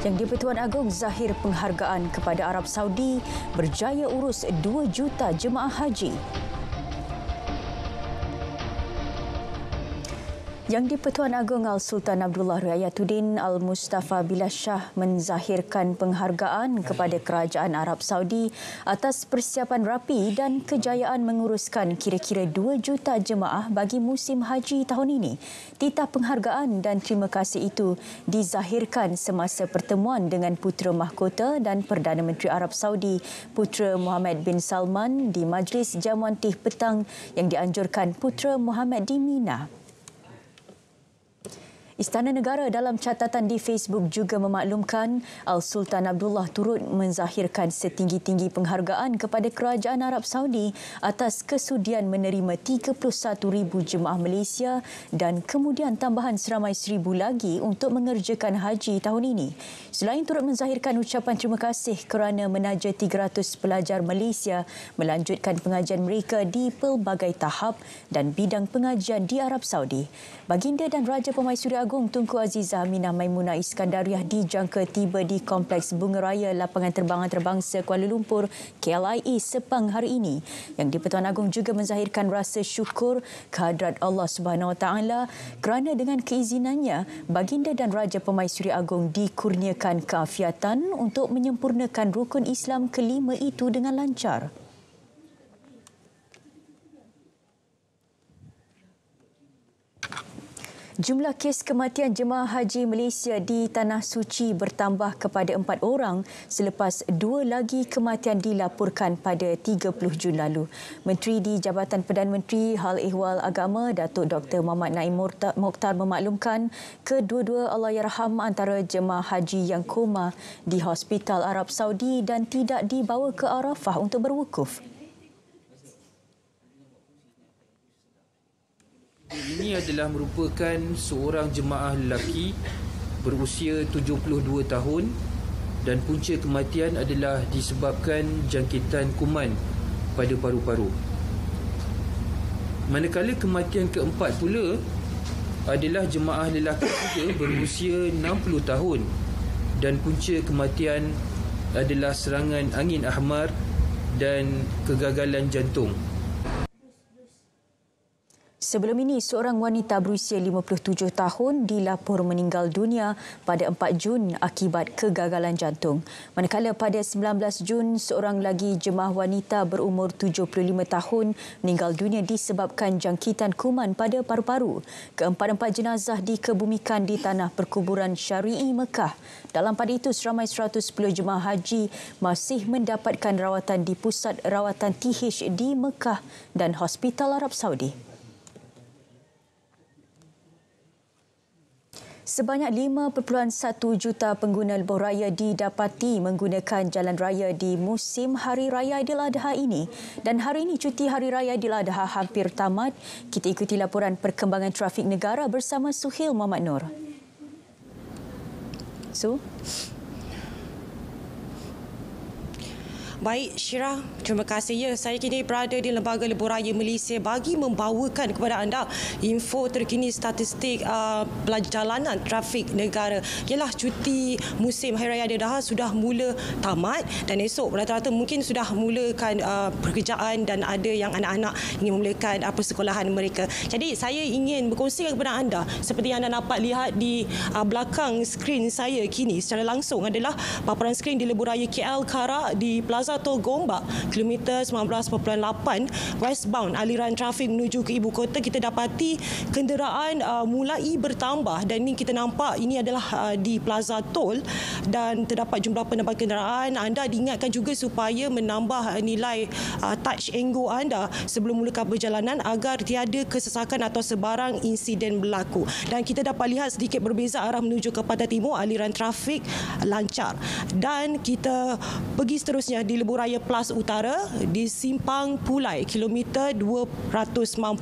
Yang di-Pertuan Agong zahir penghargaan kepada Arab Saudi berjaya urus 2 juta jemaah haji. Yang di-Pertuan Agong Al-Sultan Abdullah Riayatuddin Al-Mustafa Billah Shah menzahirkan penghargaan kepada Kerajaan Arab Saudi atas persiapan rapi dan kejayaan menguruskan kira-kira 2 juta jemaah bagi musim haji tahun ini. Titah penghargaan dan terima kasih itu dizahirkan semasa pertemuan dengan Putera Mahkota dan Perdana Menteri Arab Saudi Putera Mohammed bin Salman di Majlis Jamuan Teh Petang yang dianjurkan Putera Mohammed di Mina. Istana Negara dalam catatan di Facebook juga memaklumkan Al-Sultan Abdullah turut menzahirkan setinggi-tinggi penghargaan kepada Kerajaan Arab Saudi atas kesudian menerima 31,000 jemaah Malaysia dan kemudian tambahan seramai 1,000 lagi untuk mengerjakan haji tahun ini. Selain turut menzahirkan ucapan terima kasih kerana menaja 300 pelajar Malaysia melanjutkan pengajian mereka di pelbagai tahap dan bidang pengajian di Arab Saudi. Baginda dan Raja Pemaisuri Agong Tunku Azizah Aminah Maimunah Iskandariah dijangka tiba di Kompleks Bunga Raya Lapangan Terbang Antarabangsa Kuala Lumpur KLIA Sepang hari ini. Yang di-Pertuan Agong juga menzahirkan rasa syukur kehadrat Allah Subhanahu Wa Taala kerana dengan keizinannya Baginda dan Raja Pemaisuri Agong dikurniakan keafiatan untuk menyempurnakan rukun Islam kelima itu dengan lancar. Jumlah kes kematian jemaah haji Malaysia di Tanah Suci bertambah kepada 4 orang selepas 2 lagi kematian dilaporkan pada 30 Jun lalu. Menteri di Jabatan Perdana Menteri Hal Ehwal Agama Datuk Dr. Muhammad Naim Mokhtar memaklumkan kedua-dua Allahyarham antara jemaah haji yang koma di Hospital Arab Saudi dan tidak dibawa ke Arafah untuk berwukuf. Ini adalah merupakan seorang jemaah lelaki berusia 72 tahun dan punca kematian adalah disebabkan jangkitan kuman pada paru-paru. Manakala kematian keempat pula adalah jemaah lelaki juga berusia 60 tahun dan punca kematian adalah serangan angin ahmar dan kegagalan jantung. Sebelum ini, seorang wanita berusia 57 tahun dilapor meninggal dunia pada 4 Jun akibat kegagalan jantung. Manakala pada 19 Jun, seorang lagi jemaah wanita berumur 75 tahun meninggal dunia disebabkan jangkitan kuman pada paru-paru. Keempat-empat jenazah dikebumikan di Tanah Perkuburan Syari'i Mekah. Dalam pada itu, seramai 110 jemaah haji masih mendapatkan rawatan di pusat rawatan TH di Mekah dan Hospital Arab Saudi. Sebanyak 5.1 juta pengguna lebuh raya didapati menggunakan jalan raya di musim Hari Raya Aidiladha ini. Dan hari ini cuti Hari Raya Aidiladha hampir tamat. Kita ikuti laporan perkembangan trafik negara bersama Suhail Muhammad Nur. Baik, Syirah, terima kasih. Ya, saya kini berada di Lembaga Lebuh Raya Malaysia bagi membawakan kepada anda info terkini statistik perjalanan trafik negara. Ialah cuti musim Hari Raya Aidiladha sudah mula tamat dan esok rata-rata mungkin sudah mulakan pekerjaan dan ada yang anak-anak ingin memulakan persekolahan mereka. Jadi saya ingin berkongsi kepada anda seperti yang anda dapat lihat di belakang skrin saya kini secara langsung adalah paparan skrin di Lebuh Raya KL Kara di Plaza Tol Gombak, kilometer 19.8 westbound aliran trafik menuju ke ibu kota. Kita dapati kenderaan mulai bertambah dan ini kita nampak ini adalah di Plaza Tol dan terdapat jumlah penambahan kenderaan. Anda diingatkan juga supaya menambah nilai touch and go anda sebelum mulakan perjalanan agar tiada kesesakan atau sebarang insiden berlaku. Dan kita dapat lihat sedikit berbeza arah menuju ke Pantai Timur, aliran trafik lancar. Dan kita pergi seterusnya di Lebuh Raya Plus Utara di Simpang Pulai kilometer 290.55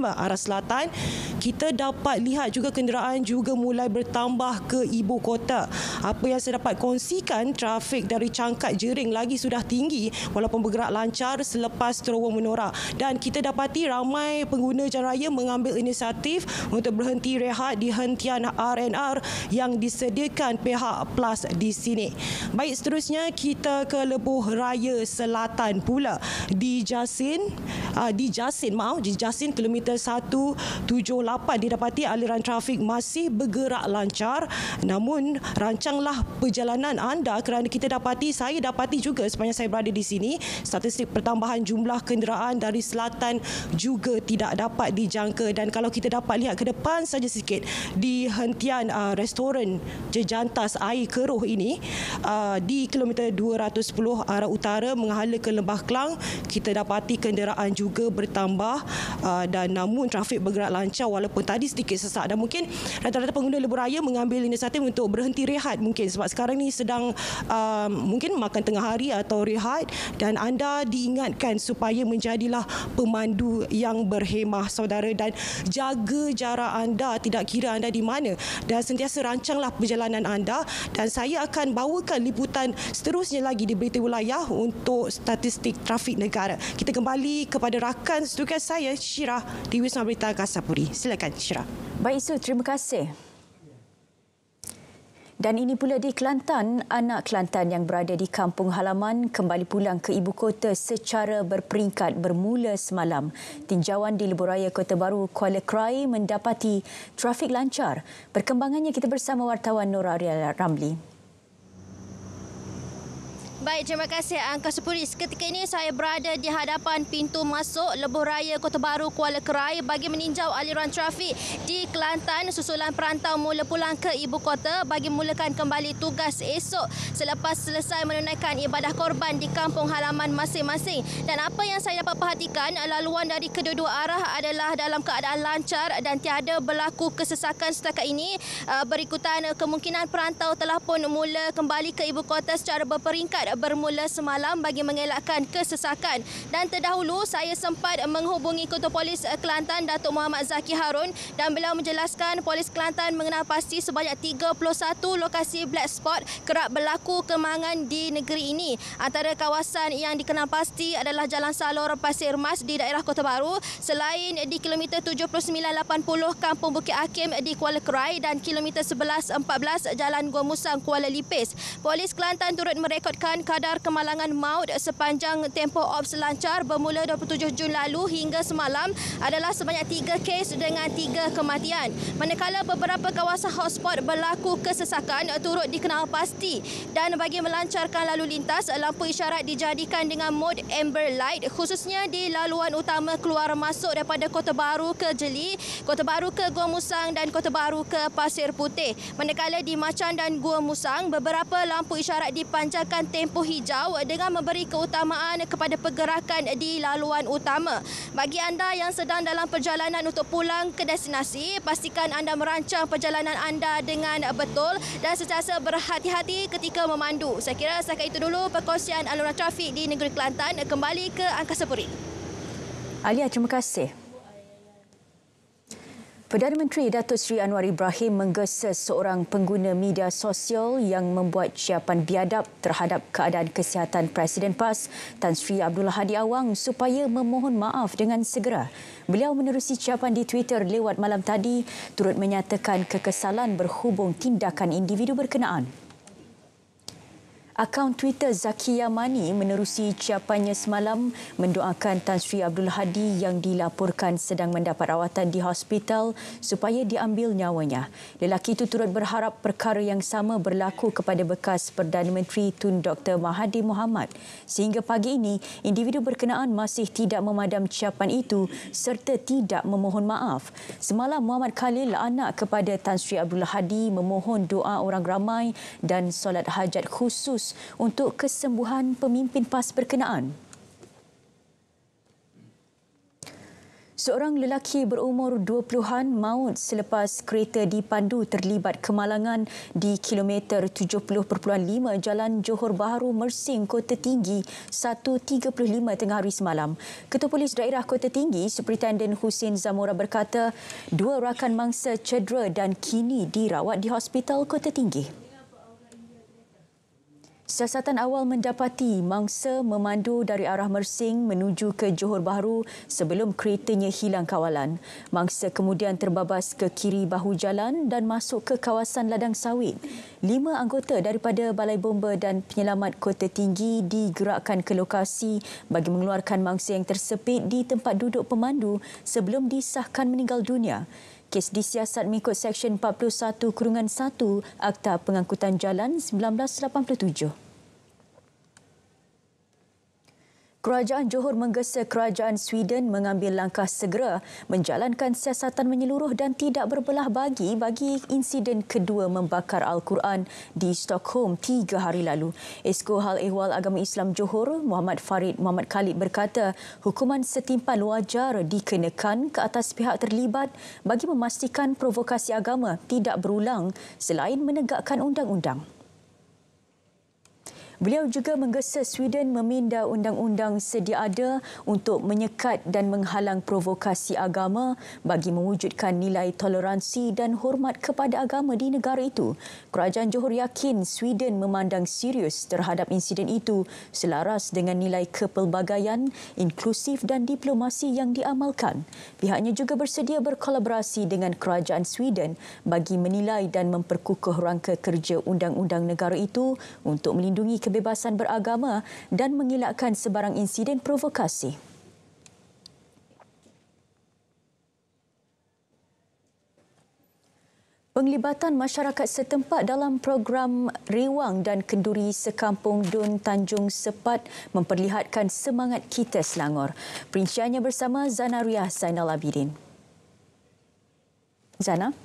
arah selatan. Kita dapat lihat juga kenderaan juga mulai bertambah ke ibu kota. Apa yang saya dapat kongsikan, trafik dari Cangkat Jering lagi sudah tinggi walaupun bergerak lancar selepas terowong menora. Dan kita dapati ramai pengguna jalan raya mengambil inisiatif untuk berhenti rehat di hentian R&R yang disediakan pihak Plus di sini. Baik, seterusnya kita ke Lebuh Raya Selatan pula di Jasin kilometer 178 didapati aliran trafik masih bergerak lancar. Namun rancanglah perjalanan anda kerana saya dapati juga sepanjang saya berada di sini statistik pertambahan jumlah kenderaan dari selatan juga tidak dapat dijangka. Dan kalau kita dapat lihat ke depan saja sikit di hentian restoran Jejantas Air Keruh ini di kilometer 210 arah utara menghala ke Lembah Kelang, kita dapati kenderaan juga bertambah dan namun trafik bergerak lancar walaupun tadi sedikit sesak. Dan mungkin rata-rata pengguna lebuh raya mengambil inisiatif untuk berhenti rehat mungkin sebab sekarang ni sedang mungkin makan tengah hari atau rehat, dan anda diingatkan supaya menjadilah pemandu yang berhemah saudara, dan jaga jarak anda tidak kira anda di mana, dan sentiasa rancanglah perjalanan anda. Dan saya akan bawakan liputan seterusnya lagi di Berita Wilayah untuk statistik trafik negara. Kita kembali kepada rakan studio saya Syirah di Wisma Berita Kasapuri. Silakan Syirah. Baik Su, terima kasih. Dan ini pula di Kelantan, anak Kelantan yang berada di kampung halaman kembali pulang ke ibu kota secara berperingkat bermula semalam. Tinjauan di Lebuhraya Kota Baru Kuala Krai mendapati trafik lancar. Perkembangannya kita bersama wartawan Nora Ramli. Baik, terima kasih Kasapuri. Ketika ini saya berada di hadapan pintu masuk Lebuhraya Kota Baru Kuala Krai bagi meninjau aliran trafik di Kelantan susulan perantau mula pulang ke ibu kota bagi mulakan kembali tugas esok selepas selesai menunaikan ibadah korban di kampung halaman masing-masing. Dan apa yang saya dapat perhatikan, laluan dari kedua-dua arah adalah dalam keadaan lancar dan tiada berlaku kesesakan setakat ini. Berikutan kemungkinan perantau telah pun mula kembali ke ibu kota secara berperingkat bermula semalam bagi mengelakkan kesesakan. Dan terdahulu saya sempat menghubungi Ketua Polis Kelantan Datuk Muhammad Zaki Harun, dan beliau menjelaskan Polis Kelantan mengenal pasti sebanyak 31 lokasi black spot kerap berlaku kemalangan di negeri ini. Antara kawasan yang dikenal pasti adalah Jalan Salor Pasir Mas di daerah Kota Baru, selain di kilometer 7980 Kampung Bukit Hakim di Kuala Krai dan kilometer 1114 Jalan Gua Musang Kuala Lipis. Polis Kelantan turut merekodkan kadar kemalangan maut sepanjang tempoh ops lancar bermula 27 Jun lalu hingga semalam adalah sebanyak 3 kes dengan 3 kematian. Manakala beberapa kawasan hotspot berlaku kesesakan turut dikenal pasti, dan bagi melancarkan lalu lintas, lampu isyarat dijadikan dengan mod amber light khususnya di laluan utama keluar masuk daripada Kota Baru ke Jeli, Kota Baru ke Gua Musang dan Kota Baru ke Pasir Putih. Manakala di Macan dan Gua Musang, beberapa lampu isyarat dipanjangkan tempoh hijau dengan memberi keutamaan kepada pergerakan di laluan utama. Bagi anda yang sedang dalam perjalanan untuk pulang ke destinasi, pastikan anda merancang perjalanan anda dengan betul dan sentiasa berhati-hati ketika memandu. Saya kira setakat itu dulu perkongsian aluran trafik di negeri Kelantan. Kembali ke Kasapuri. Alia, terima kasih. Perdana Menteri Datuk Seri Anwar Ibrahim menggesa seorang pengguna media sosial yang membuat ciapan biadab terhadap keadaan kesihatan Presiden PAS Tan Sri Abdullah Hadi Awang supaya memohon maaf dengan segera. Beliau menerusi ciapan di Twitter lewat malam tadi turut menyatakan kekesalan berhubung tindakan individu berkenaan. Akaun Twitter Zakia Mani menerusi ciapannya semalam mendoakan Tan Sri Abdullah Hadi yang dilaporkan sedang mendapat rawatan di hospital supaya diambil nyawanya. Lelaki itu turut berharap perkara yang sama berlaku kepada bekas Perdana Menteri Tun Dr. Mahathir Mohamad. Sehingga pagi ini, individu berkenaan masih tidak memadam ciapan itu serta tidak memohon maaf. Semalam Muhammad Khalil, anak kepada Tan Sri Abdullah Hadi, memohon doa orang ramai dan solat hajat khusus untuk kesembuhan pemimpin PAS berkenaan. Seorang lelaki berumur 20-an maut selepas kereta dipandu terlibat kemalangan di kilometer 70.5 Jalan Johor Bahru Mersing, Kota Tinggi 1.35 tengah hari semalam. Ketua Polis Daerah Kota Tinggi, Superintendent Husin Zamora berkata, 2 rakan mangsa cedera dan kini dirawat di Hospital Kota Tinggi. Siasatan awal mendapati mangsa memandu dari arah Mersing menuju ke Johor Bahru sebelum keretanya hilang kawalan. Mangsa kemudian terbabas ke kiri bahu jalan dan masuk ke kawasan ladang sawit. 5 anggota daripada Balai Bomba dan Penyelamat Kota Tinggi digerakkan ke lokasi bagi mengeluarkan mangsa yang tersepit di tempat duduk pemandu sebelum disahkan meninggal dunia. Kes disiasat mengikut Seksyen 41-1 Akta Pengangkutan Jalan 1987. Kerajaan Johor menggesa kerajaan Sweden mengambil langkah segera menjalankan siasatan menyeluruh dan tidak berbelah bagi insiden kedua membakar Al-Quran di Stockholm 3 hari lalu. Esko Hal Ehwal Agama Islam Johor, Muhammad Farid Muhammad Khalid berkata, hukuman setimpal wajar dikenakan ke atas pihak terlibat bagi memastikan provokasi agama tidak berulang selain menegakkan undang-undang. Beliau juga menggesa Sweden meminda undang-undang sedia ada untuk menyekat dan menghalang provokasi agama bagi mewujudkan nilai toleransi dan hormat kepada agama di negara itu. Kerajaan Johor yakin Sweden memandang serius terhadap insiden itu selaras dengan nilai kepelbagaian, inklusif dan diplomasi yang diamalkan. Pihaknya juga bersedia berkolaborasi dengan kerajaan Sweden bagi menilai dan memperkukuh rangka kerja undang-undang negara itu untuk melindungi kebebasan beragama dan mengelakkan sebarang insiden provokasi. Penglibatan masyarakat setempat dalam program Rewang dan Kenduri Sekampung Dun Tanjung Sepat memperlihatkan semangat kita Selangor. Perinciannya bersama Zana Riah Zainal Abidin. Zana?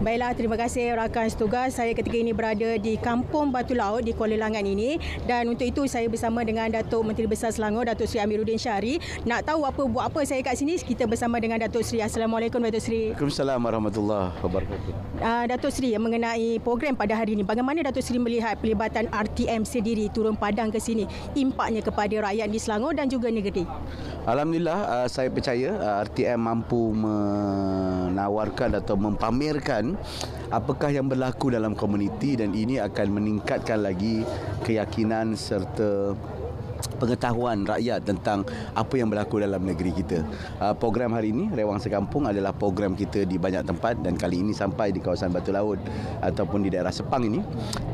Baiklah, terima kasih rakan setugas. Saya ketika ini berada di Kampung Batu Laut di Kuala Langat ini dan untuk itu saya bersama dengan Datuk Menteri Besar Selangor, Datuk Seri Amiruddin Syari. Nak tahu buat apa saya kat sini? Kita bersama dengan Datuk Seri. Assalamualaikum Datuk Seri. Waalaikumsalam warahmatullahi wabarakatuh. Datuk Seri, mengenai program pada hari ini, bagaimana Datuk Seri melihat pelibatan RTM sendiri turun padang ke sini, impaknya kepada rakyat di Selangor dan juga negeri? Alhamdulillah, saya percaya RTM mampu menawarkan atau mempamerkan apakah yang berlaku dalam komuniti dan ini akan meningkatkan lagi keyakinan serta pengetahuan rakyat tentang apa yang berlaku dalam negeri kita. Program hari ini, Rewang Sekampung, adalah program kita di banyak tempat dan kali ini sampai di kawasan Batu Laut ataupun di daerah Sepang ini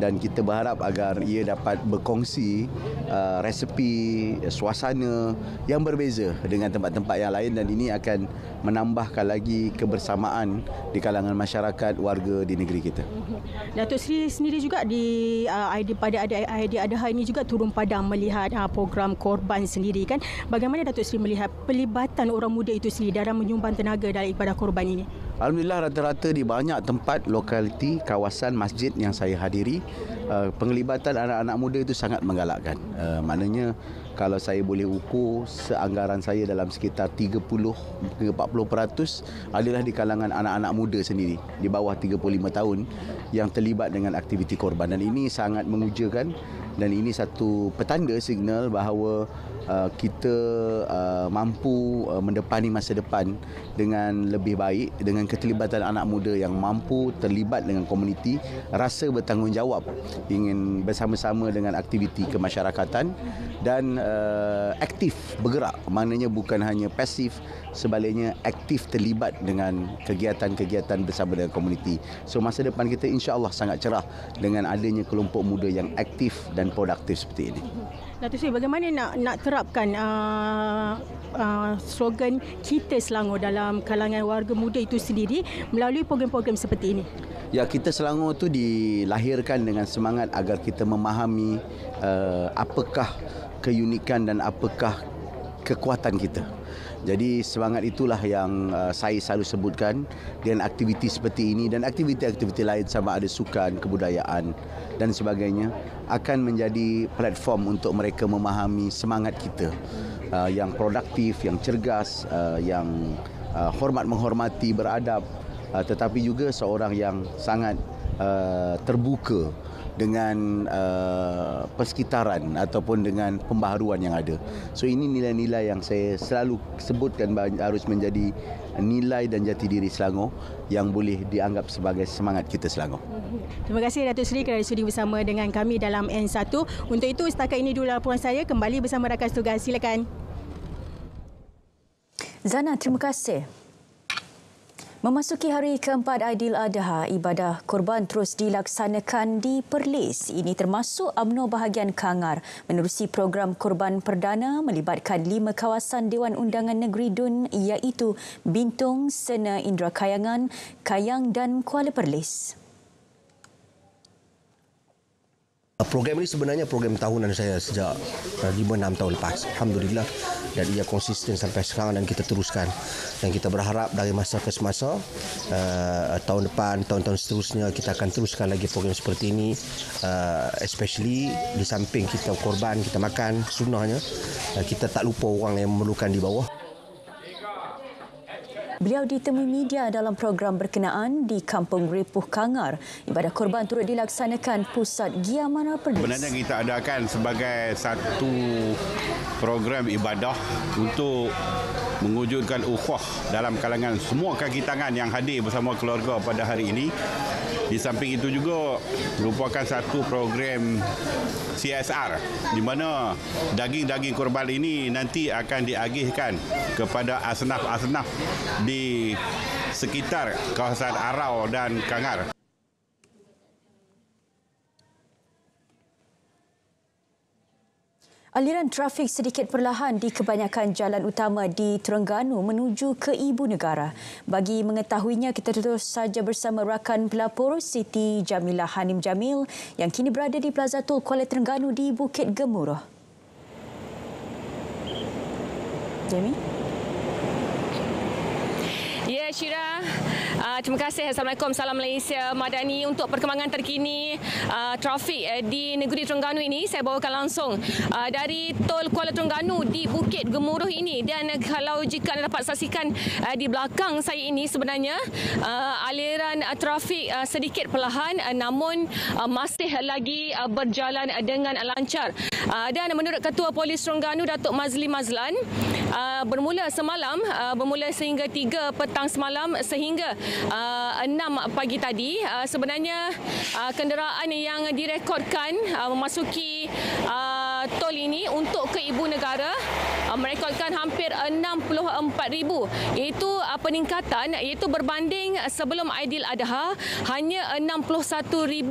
dan kita berharap agar ia dapat berkongsi resepi, suasana yang berbeza dengan tempat-tempat yang lain dan ini akan menambahkan lagi kebersamaan di kalangan masyarakat warga di negeri kita. Datuk Seri sendiri juga pada idea Adha ini juga turun padang melihat program korban sendiri kan. Bagaimana Datuk Seri melihat pelibatan orang muda itu sendiri dalam menyumbang tenaga dalam ibadah korban ini? Alhamdulillah, rata-rata di banyak tempat, lokaliti, kawasan, masjid yang saya hadiri, penglibatan anak-anak muda itu sangat menggalakkan. Maknanya kalau saya boleh ukur, seanggaran saya dalam sekitar 30-40% adalah di kalangan anak-anak muda sendiri di bawah 35 tahun yang terlibat dengan aktiviti korban dan ini sangat mengujakan dan ini satu petanda signal bahawa kita mampu mendepani masa depan dengan lebih baik dengan keterlibatan anak muda yang mampu terlibat dengan komuniti, rasa bertanggungjawab, ingin bersama-sama dengan aktiviti kemasyarakatan dan aktif bergerak, maknanya bukan hanya pasif, sebaliknya aktif terlibat dengan kegiatan-kegiatan bersama dengan komuniti. So masa depan kita insya-Allah sangat cerah dengan adanya kelompok muda yang aktif dan produktif seperti ini. Datuk Seri, bagaimana nak terapkan slogan kita Selangor dalam kalangan warga muda itu sendiri melalui program-program seperti ini? Ya, kita Selangor tu dilahirkan dengan semangat agar kita memahami apakah keunikan dan apakah kekuatan kita. Jadi semangat itulah yang saya selalu sebutkan dengan aktiviti seperti ini dan aktiviti-aktiviti lain sama ada sukan, kebudayaan dan sebagainya akan menjadi platform untuk mereka memahami semangat kita yang produktif, yang cergas, yang hormat menghormati, beradab, tetapi juga seorang yang sangat terbuka dengan persekitaran ataupun dengan pembaharuan yang ada. So ini nilai-nilai yang saya selalu sebutkan harus menjadi nilai dan jati diri Selangor yang boleh dianggap sebagai semangat kita Selangor. Terima kasih Datuk Seri kerana sudi bersama dengan kami dalam N1. Untuk itu setakat ini dulu laporan saya, kembali bersama rakan tugas. Silakan. Zana, terima kasih. Memasuki hari keempat Aidiladha, ibadah korban terus dilaksanakan di Perlis. Ini termasuk UMNO bahagian Kangar menerusi program korban perdana melibatkan 5 kawasan Dewan Undangan Negeri DUN iaitu Bintong, Sena, Indra Kayangan, Kayang dan Kuala Perlis. Program ini sebenarnya program tahunan saya sejak 5-6 tahun lepas. Alhamdulillah, dan ia konsisten sampai sekarang dan kita teruskan. Dan kita berharap dari masa ke semasa, tahun depan, tahun-tahun seterusnya kita akan teruskan lagi program seperti ini. Especially di samping kita korban, kita makan, sunnahnya, kita tak lupa orang yang memerlukan di bawah. Beliau ditemui media dalam program berkenaan di Kampung Repuh Kangar. Ibadah korban turut dilaksanakan Pusat Giamara Perlis. Sebenarnya kita adakan sebagai satu program ibadah untuk mewujudkan ukhuwah dalam kalangan semua kaki tangan yang hadir bersama keluarga pada hari ini. Di samping itu juga merupakan satu program CSR di mana daging-daging korban ini nanti akan diagihkan kepada asnaf-asnaf di sekitar kawasan Arau dan Kangar. Aliran trafik sedikit perlahan di kebanyakan jalan utama di Terengganu menuju ke Ibu Negara. Bagi mengetahuinya, kita terus saja bersama rakan pelapor Siti Jamilah Hanim Jamil yang kini berada di Plaza Tol Kuala Terengganu di Bukit Gemuruh. Jamie? Ya, Syira. Terima kasih. Assalamualaikum. Salam Malaysia Madani. Untuk perkembangan terkini trafik di negeri Terengganu ini, saya bawakan langsung dari Tol Kuala Terengganu di Bukit Gemuruh ini. Dan kalau jika anda dapat saksikan di belakang saya ini, sebenarnya aliran trafik sedikit perlahan namun masih lagi berjalan dengan lancar. Dan menurut Ketua Polis Terengganu, Datuk Mazli Mazlan, bermula semalam, bermula sehingga 3 petang semalam sehingga 6 pagi tadi, sebenarnya kenderaan yang direkodkan memasuki tol ini untuk ke Ibu Negara merekodkan hampir 64,000. Itu peningkatan, iaitu berbanding sebelum Aidiladha hanya 61,000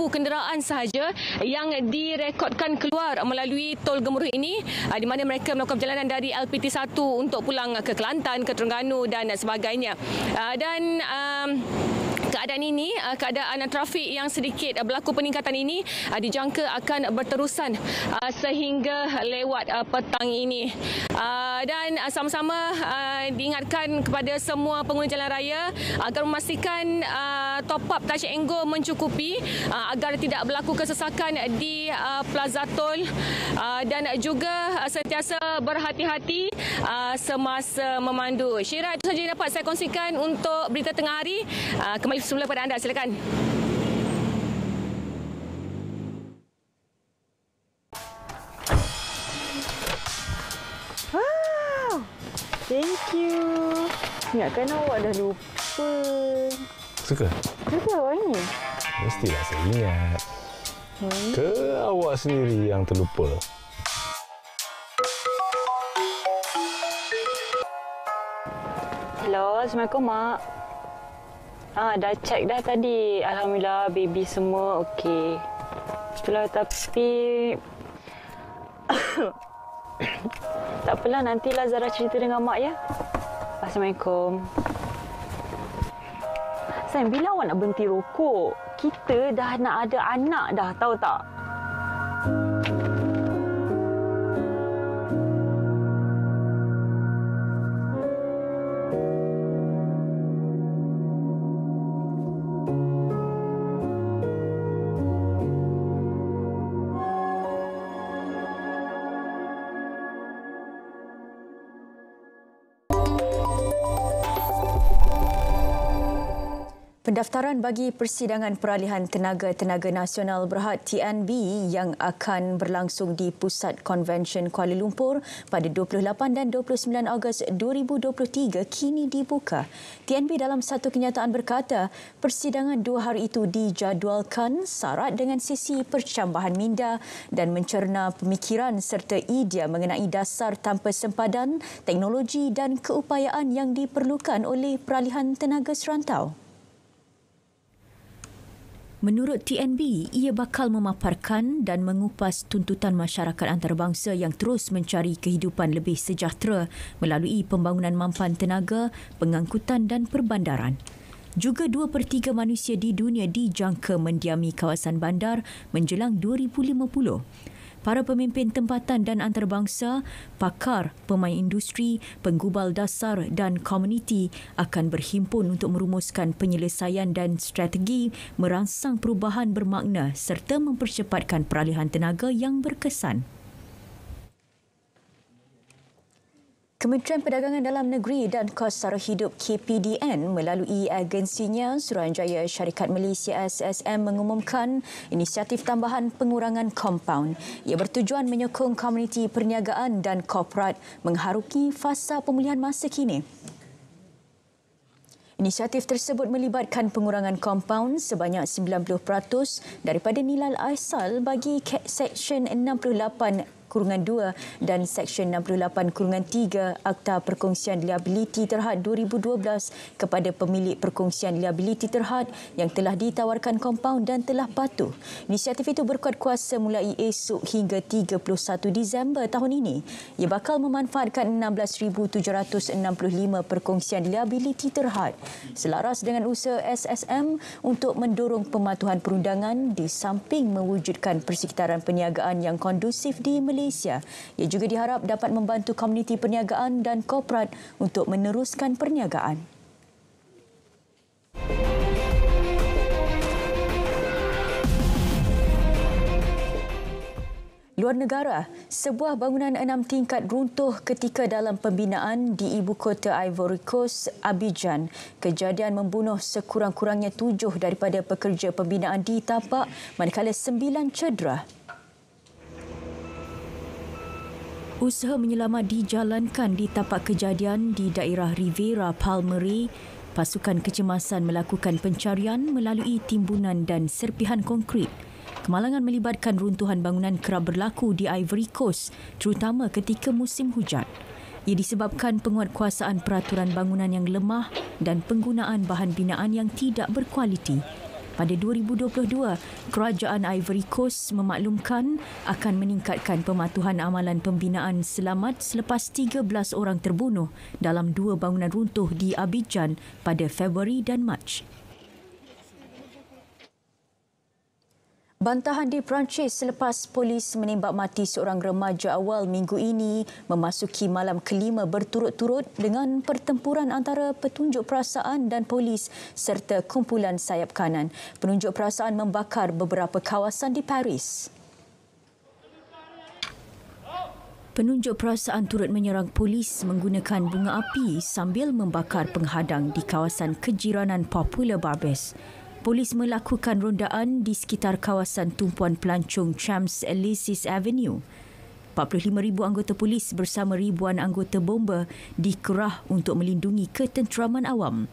kenderaan sahaja yang direkodkan keluar melalui Tol Gemuruh ini, di mana mereka melakukan perjalanan dari LPT1 untuk pulang ke Kelantan, ke Terengganu dan sebagainya. Dan keadaan ini, keadaan trafik yang sedikit berlaku peningkatan ini dijangka akan berterusan sehingga lewat petang ini. Dan sama-sama diingatkan kepada semua pengguna jalan raya agar memastikan top up touch and go mencukupi agar tidak berlaku kesesakan di Plaza Tol dan juga sentiasa berhati-hati semasa memandu. Syira, itu saja yang dapat saya kongsikan untuk berita tengah hari. Kembali semula pada anda, silakan. Wow, thank you. Ingatkan awak dah lupa. Suka? Suka awak ni? Mestilah saya ingat. Ke awak sendiri yang terlupa? Hello, Assalamualaikum, Mak. Dah check dah tadi. Alhamdulillah, baby semua okey. Itulah, tapi... tak apalah, nantilah Zara cerita dengan Mak, ya? Assalamualaikum. Sayang, bila awak nak berhenti rokok? Kita dah nak ada anak dah, tahu tak? Pendaftaran bagi Persidangan Peralihan Tenaga Nasional Berhad TNB yang akan berlangsung di Pusat Konvensyen Kuala Lumpur pada 28 dan 29 Ogos 2023 kini dibuka. TNB dalam satu kenyataan berkata, persidangan 2 hari itu dijadualkan syarat dengan sesi percambahan minda dan mencerna pemikiran serta idea mengenai dasar tanpa sempadan, teknologi dan keupayaan yang diperlukan oleh peralihan tenaga serantau. Menurut TNB, ia bakal memaparkan dan mengupas tuntutan masyarakat antarabangsa yang terus mencari kehidupan lebih sejahtera melalui pembangunan mampan tenaga, pengangkutan dan perbandaran. Juga 2/3 manusia di dunia dijangka mendiami kawasan bandar menjelang 2050. Para pemimpin tempatan dan antarabangsa, pakar, pemain industri, penggubal dasar dan komuniti akan berhimpun untuk merumuskan penyelesaian dan strategi merangsang perubahan bermakna serta mempercepatkan peralihan tenaga yang berkesan. Kementerian Perdagangan Dalam Negeri dan Kos Sara Hidup KPDN melalui agensinya Suruhanjaya Syarikat Malaysia SSM mengumumkan inisiatif tambahan pengurangan kompaun. Ia bertujuan menyokong komuniti perniagaan dan korporat mengharuki fasa pemulihan masa kini. Inisiatif tersebut melibatkan pengurangan kompaun sebanyak 90% daripada nilai asal bagi Seksyen 68(2) dan Seksyen 68(3) Akta Perkongsian Liabiliti Terhad 2012 kepada pemilik perkongsian liabiliti terhad yang telah ditawarkan kompaun dan telah patuh. Inisiatif itu berkuat kuasa mulai esok hingga 31 Disember tahun ini. Ia bakal memanfaatkan 16,765 perkongsian liabiliti terhad. Selaras dengan usaha SSM untuk mendorong pematuhan perundangan di samping mewujudkan persekitaran perniagaan yang kondusif di Malaysia. Ia juga diharap dapat membantu komuniti perniagaan dan korporat untuk meneruskan perniagaan. Luar negara, sebuah bangunan 6 tingkat runtuh ketika dalam pembinaan di ibu kota Ivory Coast, Abidjan. Kejadian membunuh sekurang-kurangnya 7 daripada pekerja pembinaan ditapak manakala 9 cedera. Usaha menyelamat dijalankan di tapak kejadian di daerah Riviera Palmeraie. Pasukan kecemasan melakukan pencarian melalui timbunan dan serpihan konkrit. Kemalangan melibatkan runtuhan bangunan kerap berlaku di Ivory Coast, terutama ketika musim hujan. Ia disebabkan penguatkuasaan peraturan bangunan yang lemah dan penggunaan bahan binaan yang tidak berkualiti. Pada 2022, Kerajaan Ivory Coast memaklumkan akan meningkatkan pematuhan amalan pembinaan selamat selepas 13 orang terbunuh dalam 2 bangunan runtuh di Abidjan pada Februari dan Mac. Bantahan di Perancis selepas polis menembak mati seorang remaja awal minggu ini memasuki malam kelima berturut-turut dengan pertempuran antara penunjuk perasaan dan polis serta kumpulan sayap kanan. Penunjuk perasaan membakar beberapa kawasan di Paris. Penunjuk perasaan turut menyerang polis menggunakan bunga api sambil membakar penghadang di kawasan kejiranan popular Barbès. Polis melakukan rondaan di sekitar kawasan tumpuan pelancong Champs-Élysées Avenue. 45,000 anggota polis bersama ribuan anggota bomba dikerah untuk melindungi ketenteraman awam.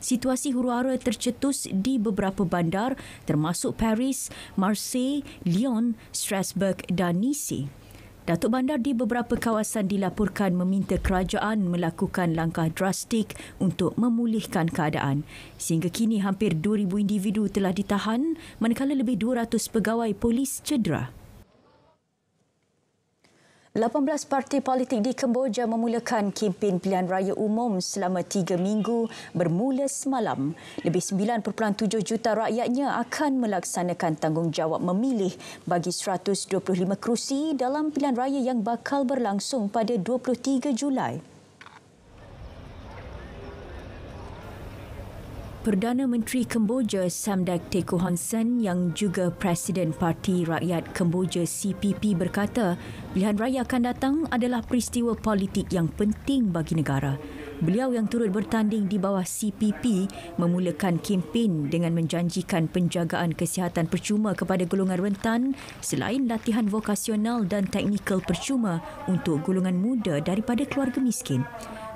Situasi huru-hara tercetus di beberapa bandar termasuk Paris, Marseille, Lyon, Strasbourg dan Nice. Datuk Bandar di beberapa kawasan dilaporkan meminta kerajaan melakukan langkah drastik untuk memulihkan keadaan. Sehingga kini hampir 2,000 individu telah ditahan manakala lebih 200 pegawai polis cedera. 18 parti politik di Kemboja memulakan kempen pilihan raya umum selama 3 minggu bermula semalam. Lebih 9.7 juta rakyatnya akan melaksanakan tanggungjawab memilih bagi 125 kerusi dalam pilihan raya yang bakal berlangsung pada 23 Julai. Perdana Menteri Kemboja Samdech Techo Hun Sen yang juga Presiden Parti Rakyat Kemboja CPP berkata, pilihan raya akan datang adalah peristiwa politik yang penting bagi negara. Beliau yang turut bertanding di bawah CPP memulakan kempen dengan menjanjikan penjagaan kesihatan percuma kepada golongan rentan selain latihan vokasional dan teknikal percuma untuk golongan muda daripada keluarga miskin.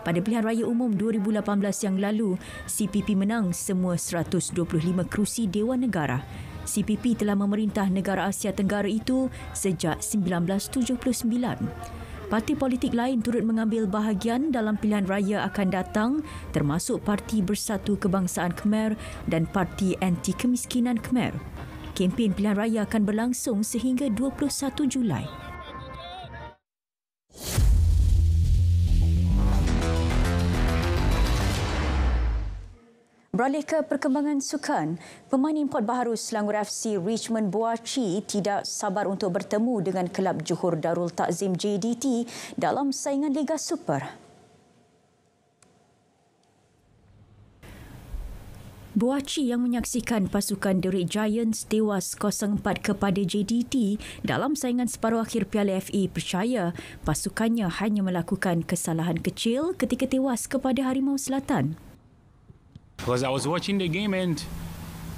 Pada pilihan raya umum 2018 yang lalu, CPP menang semua 125 kerusi Dewan Negara. CPP telah memerintah negara Asia Tenggara itu sejak 1979. Parti politik lain turut mengambil bahagian dalam pilihan raya akan datang, termasuk Parti Bersatu Kebangsaan Khmer dan Parti Anti Kemiskinan Khmer. Kempen pilihan raya akan berlangsung sehingga 21 Julai. Beralih ke perkembangan sukan, pemain import baharu Selangor FC Richmond Boachi tidak sabar untuk bertemu dengan kelab Johor Darul Takzim JDT dalam saingan Liga Super. Boachi yang menyaksikan pasukan The Red Giants tewas 0-4 kepada JDT dalam saingan separuh akhir Piala FA percaya pasukannya hanya melakukan kesalahan kecil ketika tewas kepada Harimau Selatan. Because I was watching the game and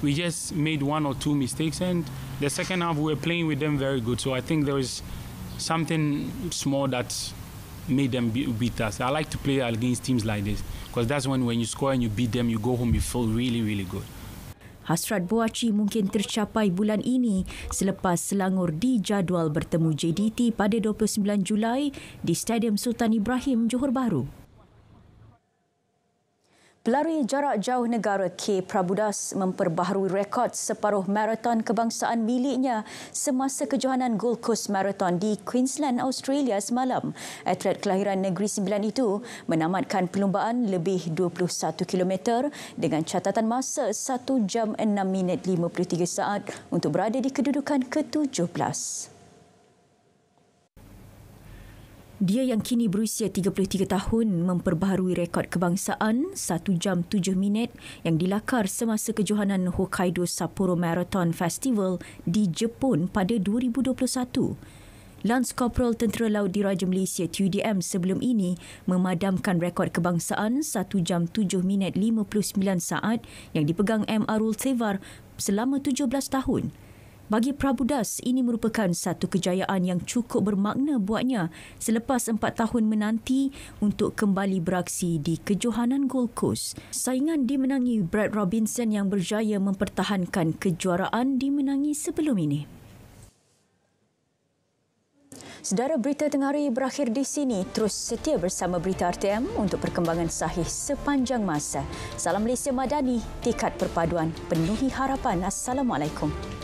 we just made one or two mistakes, and the second half we were playing with them very good. So I think there was something small that made them beat us. I like to play against teams like this because that's when you score and you beat them, you go home, you feel really, really good. Hasrat Boachi mungkin tercapai bulan ini selepas Selangor dijadual bertemu JDT pada 29 Julai di Stadium Sultan Ibrahim, Johor Bahru. Pelari jarak jauh negara K. Prabudas memperbaharui rekod separuh maraton kebangsaan miliknya semasa kejohanan Gold Coast Marathon di Queensland, Australia semalam. Atlet kelahiran Negeri Sembilan itu menamatkan perlumbaan lebih 21 km dengan catatan masa 1 jam 6 minit 53 saat untuk berada di kedudukan ke-17. Dia yang kini berusia 33 tahun memperbaharui rekod kebangsaan 1 jam 7 minit yang dilakar semasa kejohanan Hokkaido Sapporo Marathon Festival di Jepun pada 2021. Lance Corporal Tentera Laut Diraja Malaysia TUDM sebelum ini memadamkan rekod kebangsaan 1 jam 7 minit 59 saat yang dipegang M. Arul Tevar selama 17 tahun. Bagi Prabudas, ini merupakan satu kejayaan yang cukup bermakna buatnya selepas 4 tahun menanti untuk kembali beraksi di kejohanan Gold Coast. Saingan dimenangi Brad Robinson yang berjaya mempertahankan kejuaraan dimenangi sebelum ini. Sedara, berita tengah hari berakhir di sini. Terus setia bersama Berita RTM untuk perkembangan sahih sepanjang masa. Salam Malaysia Madani, tikad perpaduan penuhi harapan. Assalamualaikum.